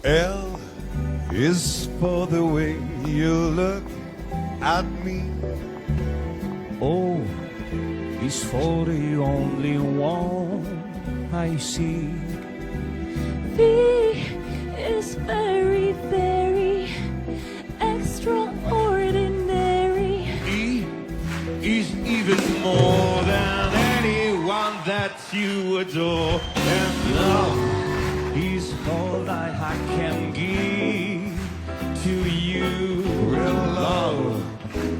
L is for the way you look at me. O is for the only one I see. V is very, very extraordinary. E is even more than anyone that you adore. And love Is all I can give to you. real love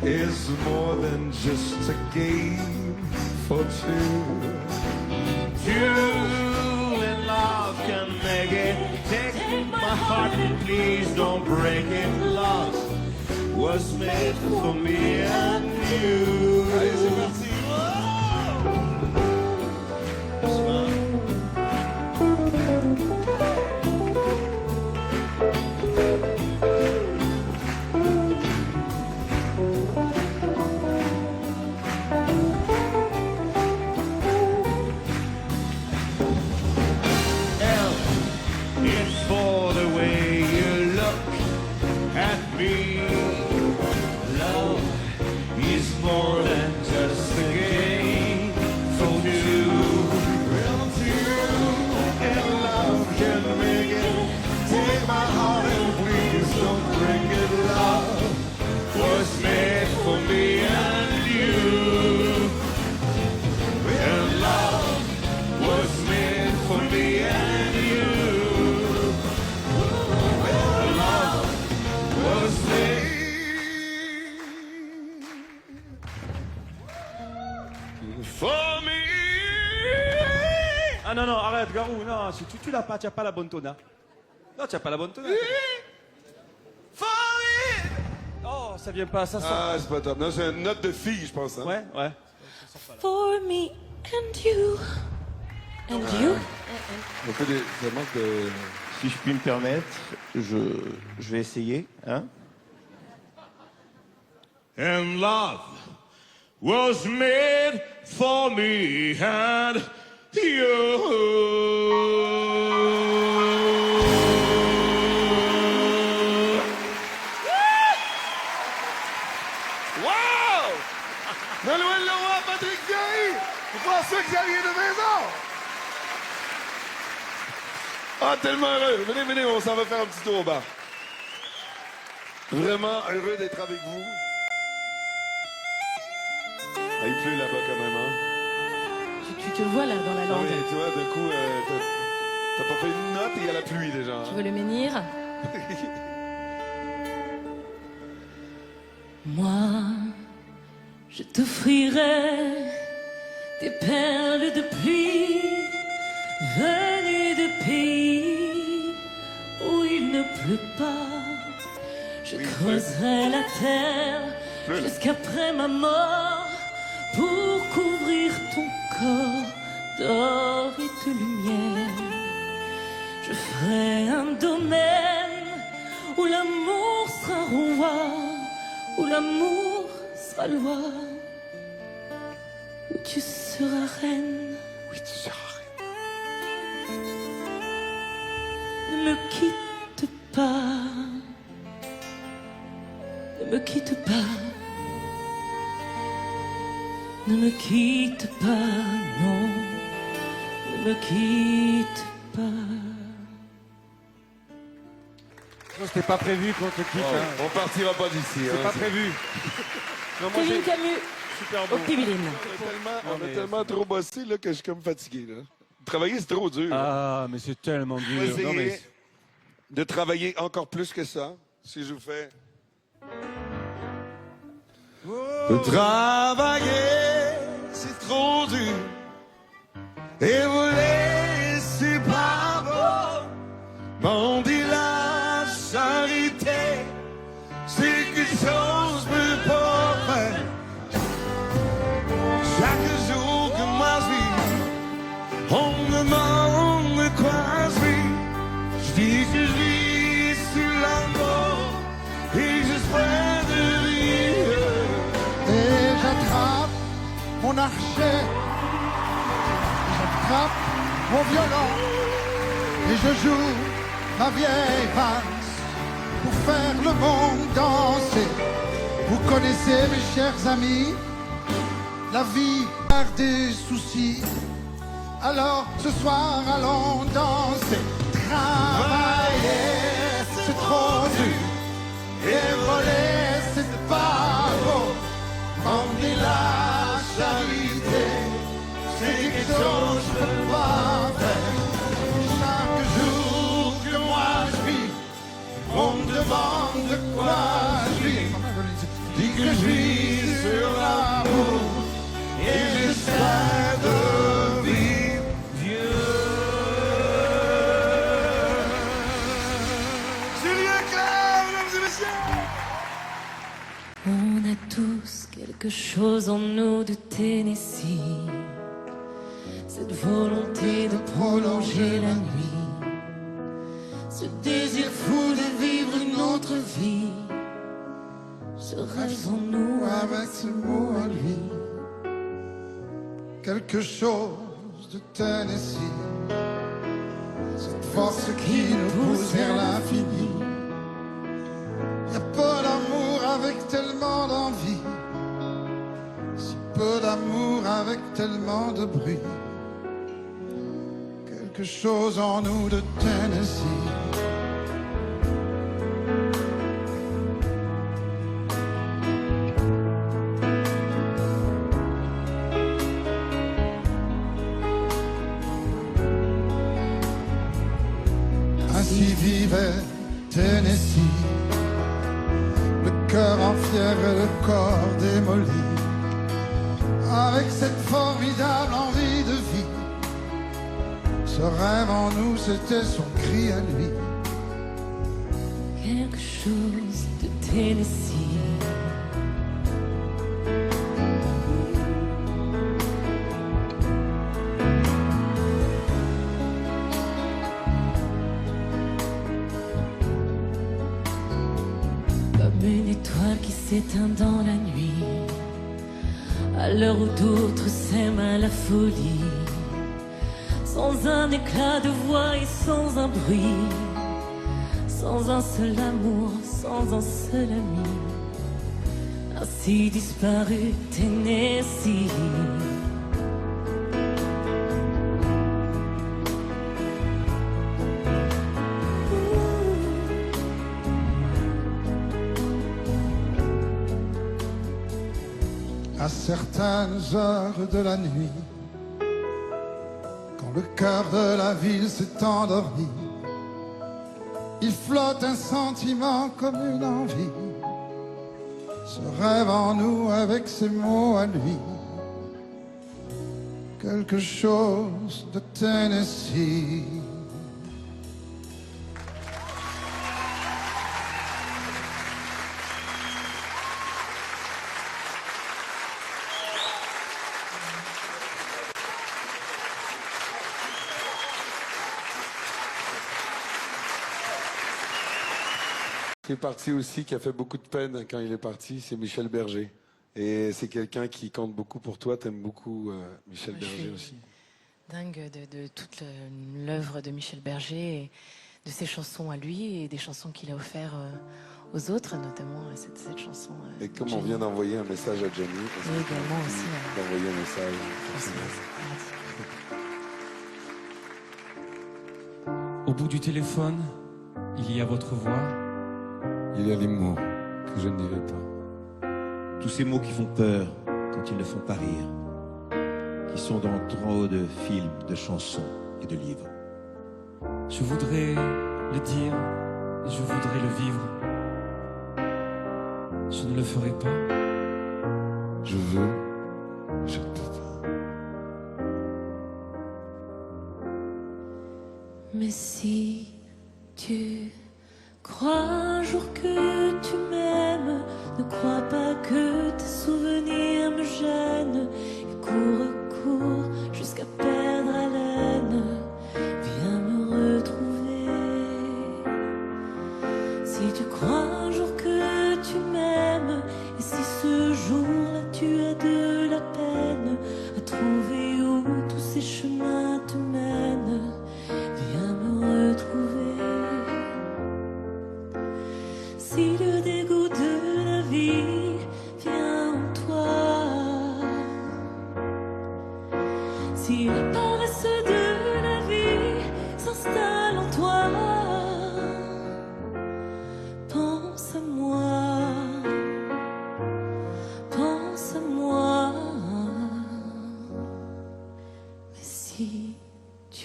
is more than just a game for two. Two in love can make it. Take my heart and please don't break it. Love was made for me and you. Allez, c'est parti. It's for the way you look at me. Love is more than just a game for two. Real two and love can make it. Take my heart and please don't break it. Love was made for me and you. And love was made for me and you. For me. Ah non, non, arrête, Garou, non, tu l'as pas, tu n'as pas la bonne tona. Non, tu n'as pas la bonne tona. For me. Oh, ça vient pas, ça sort. Ah, c'est pas top. Non, c'est une note de fille, je pense. Hein? Ouais, ouais. For me and you. And you? On fait des manque de... Si je puis me permettre, je vais essayer. Hein? And love was made for me and you. Wow! Manuel Leroy, Patrick Fiori, François Xavier de Maison. Ah, tellement heureux. Venez, venez, on s'en va faire un petit tour au bar. Vraiment heureux d'être avec vous. Ah, il pleut là-bas quand même, hein? Tu te vois là dans la Ah lande. oui, tu vois, d'un coup, t'as pas fait une note et il y a la pluie déjà. Hein? Tu veux le menhir? Moi, je t'offrirai des perles de pluie venues de pays où il ne pleut pas. Je creuserai la terre jusqu'après ma mort pour couvrir ton corps d'or et de lumière. Je ferai un domaine où l'amour sera roi, où l'amour sera loi, où tu seras reine. Oui, tu seras reine. Ne me quitte pas, ne me quitte pas, ne me quitte pas, non, ne me quitte pas. Non, c'était pas prévu qu'on te quitte. Oh, Hein. on partira pas d'ici. C'est Hein, pas prévu. Non, moi, Kevin j'ai Camus, super au bon. Pibiline. on a tellement trop bossé là, que je suis comme fatigué. Là. Travailler, c'est trop dur. Ah, mais c'est tellement On dur. va Non, mais... essayer de travailler encore plus que ça. Si je vous fais... De travailler, c'est trop dur. Et vous laissez pas beau. M'en dit la charité, c'est quelque chose peut pas faire. Chaque jour que moi je vis, on me demande de quoi je vis. Je dis que je vis sur l'amour et j'espère de vivre. Et j'attrape mon archet, j'attrape mon violon et je joue ma vieille valse, pour faire le monde danser. Vous connaissez, mes chers amis, la vie par des soucis. Alors ce soir allons danser. Travailler c'est trop dur, et voler c'est pas beau. Emmener la charité, c'est quelque chose que je peux pas faire. Chaque jour que moi je vis, on me demande de quoi je vis. Dis que je vis sur l'amour et j'essaie de vivre vieux. Julien Clerc, mesdames et messieurs. On a tous quelque chose en nous de Tennessee, cette volonté de prolonger la nuit, ce désir fou de vivre une autre vie, ce rêve en nous Avec ce mot à lui, quelque chose de Tennessee, cette force qui nous pousse vers l'infini. Y a peu d'amour avec tellement d'envie, si peu d'amour avec tellement de bruit. Quelque chose en nous de Tennessee. Ainsi vivait Tennessee, le cœur en fièvre et le corps démoli, avec cette formidable envie de vie. Ce rêve en nous, c'était son cri à lui. quelque chose de Tennessee. Comme une étoile qui s'éteint dans la nuit, à l'heure où d'autres s'aiment à la folie, sans un éclat de voix et sans un bruit, sans un seul amour, sans un seul ami, ainsi disparu Tennessee. À certaines heures de la nuit, quand le cœur de la ville s'est endormi, il flotte un sentiment comme une envie, ce rêve en nous avec ses mots à lui, quelque chose de Tennessee. Qui est parti aussi, qui a fait beaucoup de peine quand il est parti, c'est Michel Berger. Et c'est quelqu'un qui compte beaucoup pour toi. T'aimes beaucoup Michel Berger aussi. Dingue de toute l'œuvre de Michel Berger, et de ses chansons à lui et des chansons qu'il a offertes aux autres, notamment cette chanson. Et comme on Jenny. vient d'envoyer un message à Jenny, Et également aussi d'envoyer un message. Au bout du téléphone, il y a votre voix. Il y a les mots que je ne dirai pas. Tous ces mots qui font peur quand ils ne font pas rire, qui sont dans trop de films, de chansons et de livres. Je voudrais le dire, je voudrais le vivre. Je ne le ferai pas. Je veux, je ne peux pas. Mais si tu crois un jour que tu m'aimes, ne crois pas que tes souvenirs me gênent. Et cours, cours jusqu'à perdre haleine. Viens me retrouver. Si tu crois un jour que tu m'aimes, et si ce jour-là tu as de la peine à trouver où tous ces chemins te mènent, viens me retrouver.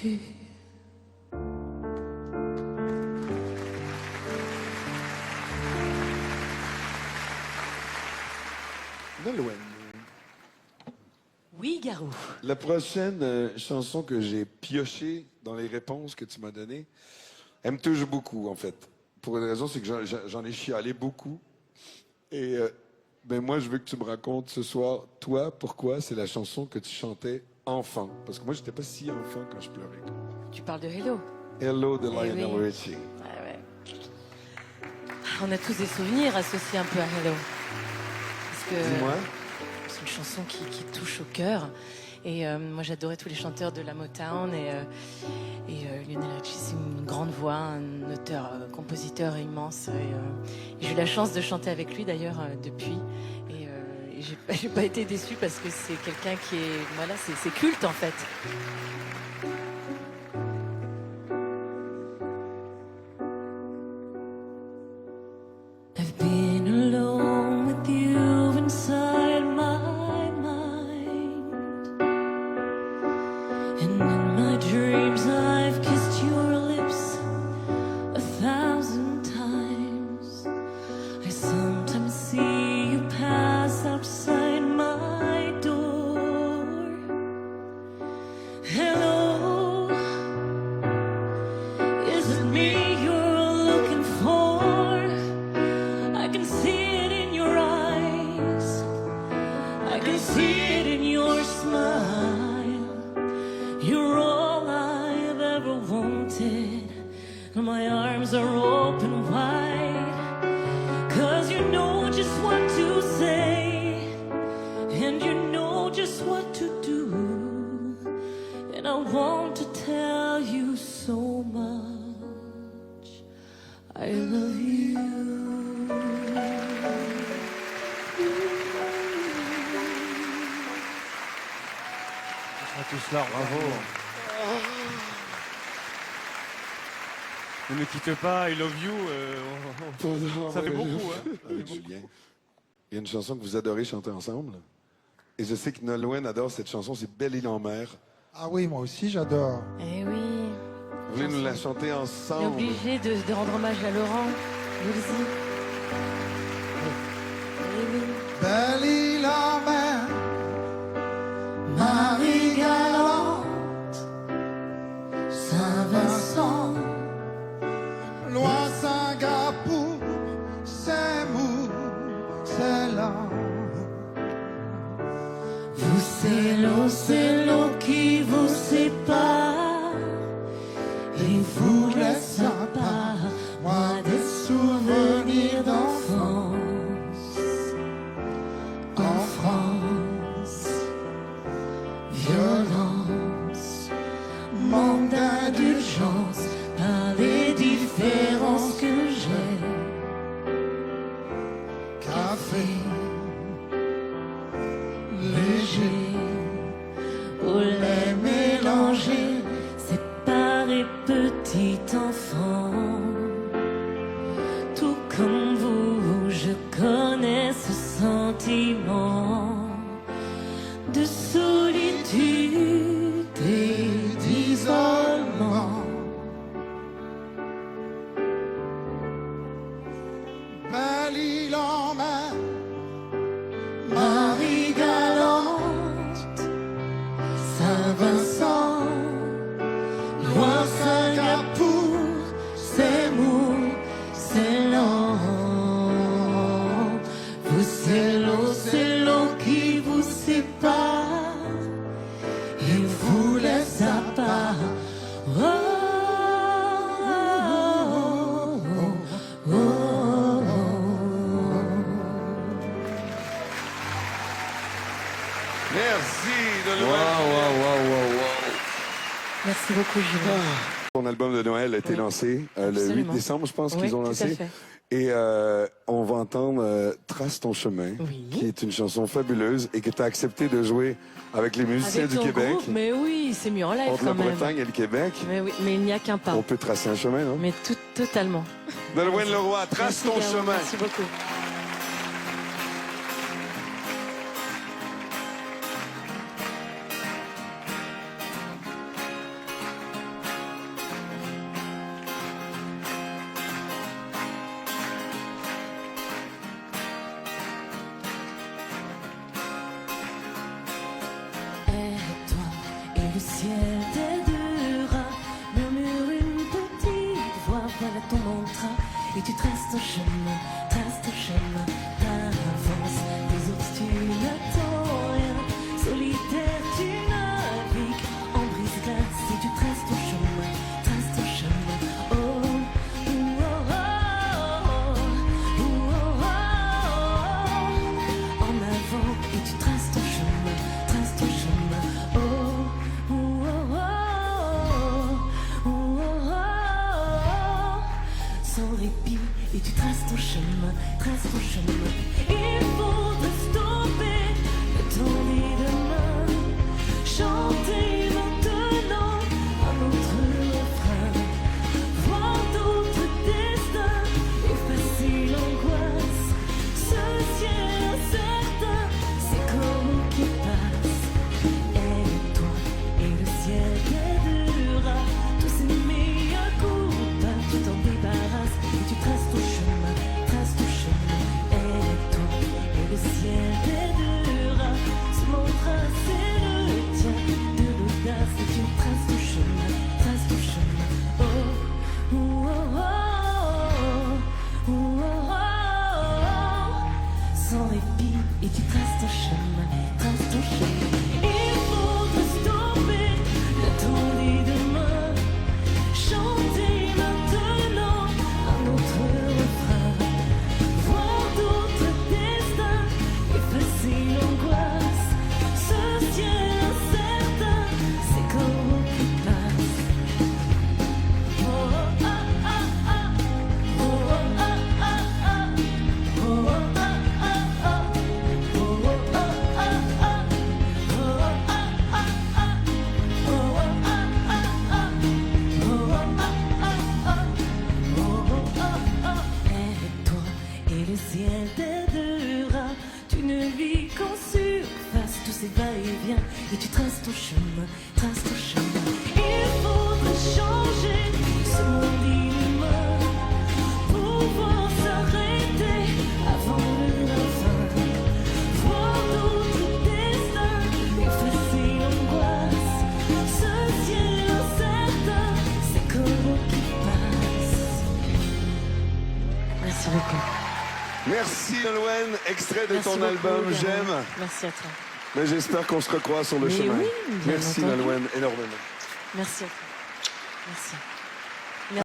tu. Nolwenn, Oui, Garou. la prochaine chanson que j'ai piochée dans les réponses que tu m'as données, elle me touche beaucoup, en fait. Pour une raison, c'est que j'en ai chialé beaucoup. Et ben moi, je veux que tu me racontes ce soir, toi, pourquoi c'est la chanson que tu chantais enfant. Parce que moi, j'étais pas si enfant quand je pleurais. Tu parles de Hello. Hello de Eh Lionel oui. Richie. Ouais, ouais. On a tous des souvenirs associés un peu à Hello. Parce que Dis-moi. c'est une chanson qui touche au cœur. Et moi, j'adorais tous les chanteurs de la Motown. Et Lionel Richie, c'est une grande voix, un auteur, compositeur immense. Et j'ai eu la chance de chanter avec lui, d'ailleurs, depuis. Et j'ai pas été déçue parce que c'est quelqu'un qui est... Voilà, c'est culte, en fait. I've been alone with you inside my mind, and in my dreams I've kissed your lips 1,000 times. I sometimes see you pass outside my door. Hello, is it me you're looking for? I can see it in your eyes, I can see it in your smile. You're all I've ever wanted, and my arms are open wide. 'Cause you know just what to say, and you know just what to do. And I want to tell you so much, I love you. On sera tous là, bravo. Ne me quitte pas, I love you. Ça fait beaucoup, hein. Avec Julien. Il y a une chanson que vous adorez chanter ensemble. Et je sais que Nolwenn adore cette chanson, c'est Belle Île en mer. Ah oui, moi aussi j'adore. Eh oui. Vous voulez nous la chanter On est ensemble? obligé de rendre hommage à Laurent. Voulez-y. Eh oui. Belle île en mer, Marie galante, Saint-Vincent, loin Singapour, c'est mou, c'est lent. Vous, c'est l'eau qui vous sépare et vous laisse à part, moi des souvenirs d'enfance. En France, violence, manque d'indulgence par les différences que j'ai. Café, Léger, pour les mélanger, séparer petit enfant. Tout comme vous, je connais ce sentiment de solitude et d'isolement. belle île en mer, Marie galante, Saint-Vincent, loin Singapour, c'est mou, c'est lent. Vous, c'est l'eau qui vous sépare et vous laisse à part. Oh, oh, oh, oh, oh. Merci, Waouh, Nolwenn. waouh, waouh, waouh, waouh. Merci beaucoup, Julien. Ton album de Noël a été lancé le 8 Absolument. décembre, je pense Oui, qu'ils ont tout à lancé. fait. Et on va entendre Trace ton chemin, Oui. qui est une chanson fabuleuse et que tu as accepté de jouer avec les musiciens Avec du ton Québec. groupe, mais oui, c'est mieux en live Entre la quand même. Bretagne et le Québec. Mais oui, mais il n'y a qu'un pas. On peut tracer un chemin, non? Mais totalement. Nolwenn Leroy, trace Merci, ton Garou, chemin. Merci beaucoup. et tu traces ton chemin, avance. Les autres tu n'attends rien, solitaire tu navigues en brise-glace et tu traces ton chemin, oh, oh, oh, oh, oh, oh. En avant et tu traces ton chemin, oh, oh, oh, oh, oh, oh. Sans répit et tu traces ton chemin, Il faudrait stopper le temps des demain, chanter maintenant un autre refrain, voir d'autres destins, effacer l'angoisse, ce ciel incertain, ces coraux qui passent. Aide-toi et le ciel t'aidera, tous ces meilleurs coups, tu t'en débarrasses et tu traces ton chemin. Aide-toi et le ciel t'aidera. Selon tracé le tien, de l'audace et tu traces ton chemin, Oh, oh, oh, oh, oh, oh, oh. Sans répit et tu traces ton chemin, Il faudra stopper le temps des demain, chanter maintenant un autre refrain, voir d'autres destins, effacer l'angoisse, ce ciel incertain, ces coraux qui passent. Oh, ah, ah, ah. Oh, ah, ah, ah. Oh, ah, ah, ah. Oh, ah, ah, ah. Oh, ah, ah, ah. Oh, ah, ah, ah. Aide-toi et le ciel t'aidera. Tu ne vis qu'en surface, tous ces va-et-vient, et tu traces ton chemin, Il faudrait changer ce monde inhumain, pouvoir s'arrêter avant la fin, voir d'autres destins, effacer l'angoisse, ce ciel incertain, ces coraux qui passent. Merci beaucoup. Merci Nolwenn, extrait de Merci ton beaucoup, album Gaël. J'aime. Merci à toi. Mais j'espère qu'on se recroise sur le Mais chemin. oui, bien Merci entendu. Nolwenn, énormément. Merci à toi. Merci.